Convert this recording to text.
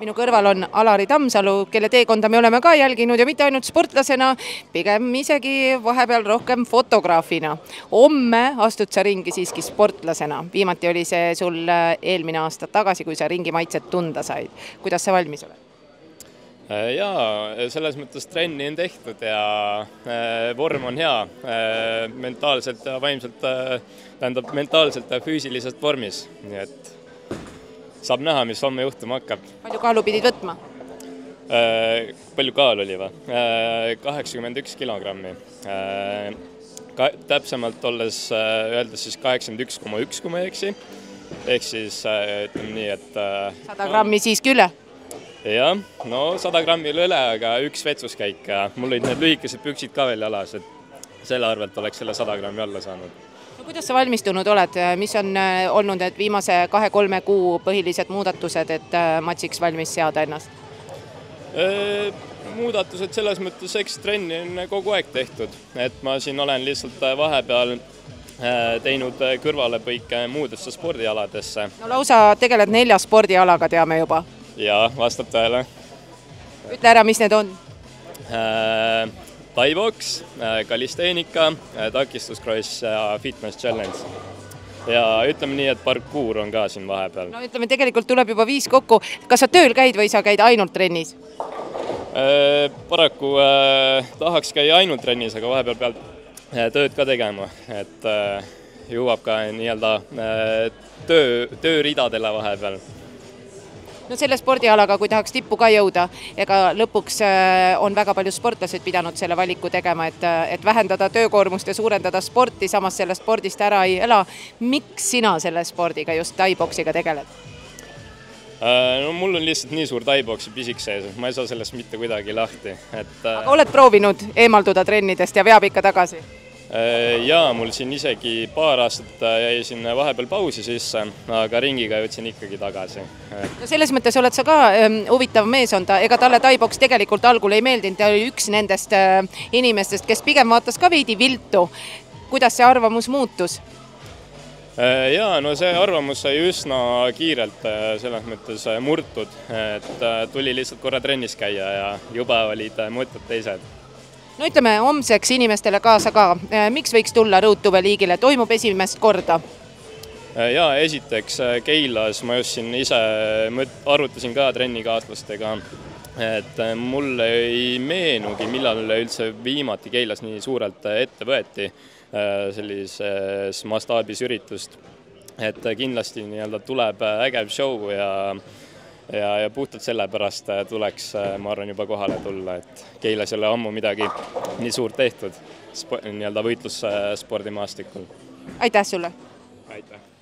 Minu kõrval on Alari Tammsalu, kelle teekonda me oleme ka jälginud ja mitte ainult sportlasena, pigem isegi vahepeal rohkem fotograafina. Homme astud sa ringi siiski sportlasena. Viimati oli see sul eelmine aasta tagasi, kui sa ringi maitset tunda said. Kuidas sa valmis oled? Jaa, selles mõttes trenni on tehtud ja vorm on hea. Mentaalselt ja vaimselt, mentaalselt ja füüsiliselt vormis. Nii et saab näha, mis homme juhtuma hakkab. Palju kaalu pidid võtma? Palju kaalu oli või? 81 kilogrammi. Täpsemalt öeldes siis 81,1, kui ma ei eksi. Ehk siis ütleme nii, et 100 grammi siiski üle? Jah, no 100 grammi üle, aga üks vetsuskäik. Mul olid need lühikesed püksid ka veel jalas, et selle arvelt oleks selle 100 grammi alla saanud. No, kuidas sa valmistunud oled? Mis on olnud need viimase 2-3 kuu põhilised muudatused, et matsiks valmis seada ennast? Muudatused selles mõttes, eks trenni on kogu aeg tehtud. Et ma siin olen lihtsalt vahepeal teinud kõrvalepõike muudesse spordialadesse. No lausa tegeled 4 spordialaga, teame juba. Jaa, vastab tõele. Ütle ära, mis need on? Thai-boks, kalisteenika, takistuskross ja fitness challenge. Ja ütleme nii, et parkuur on ka siin vahepeal. No ütleme, tegelikult tuleb juba 5 kokku. Kas sa tööl käid või sa käid ainult trennis? Paraku tahaks käia ainult trennis, aga vahepeal peab tööd ka tegema. Et jõuab ka nii-öelda tööridadele vahepeal. No selle spordialaga, kui tahaks tippu ka jõuda, ega lõpuks on väga palju sportlased pidanud selle valiku tegema, et vähendada töökoormust ja suurendada sporti, samas sellest spordist ära ei ela. Miks sina selle spordiga, just thai-boksiga tegeled? No mul on lihtsalt nii suur thai-boksi pisik sees, ma ei saa sellest mitte kuidagi lahti. Aga oled proovinud eemalduda trennidest ja veab ikka tagasi? Jaa, mul siin isegi paar aastat jäi siin vahepeal pausi sisse, aga ringiga jõudsin ikkagi tagasi. No selles mõttes oled sa ka huvitav mees on ta, ega talle thai-boks tegelikult algul ei meeldinud, ta oli üks nendest inimestest, kes pigem vaatas ka veidi viltu. Kuidas see arvamus muutus? Jaa, no see arvamus sai üsna kiirelt selles mõttes murtud, et tuli lihtsalt korra trennis käia ja juba olid mõtted teised. No ütleme, homseks inimestele kaasa ka. Miks võiks tulla Road2Well liigile? Toimub esimest korda? Jaa, esiteks Keilas ma just siin ise arutasin ka trennikaaslastega, et mul ei meenugi, millal üldse viimati Keilas nii suurelt ette võeti sellises mastaabis üritust. Et kindlasti tuleb ägev show ja puhtalt sellepärast tuleks, ma arvan, juba kohale tulla, et Keilas ei ole ammu midagi nii suurt tehtud võitlusspordimaastikul. Aitäh sulle! Aitäh!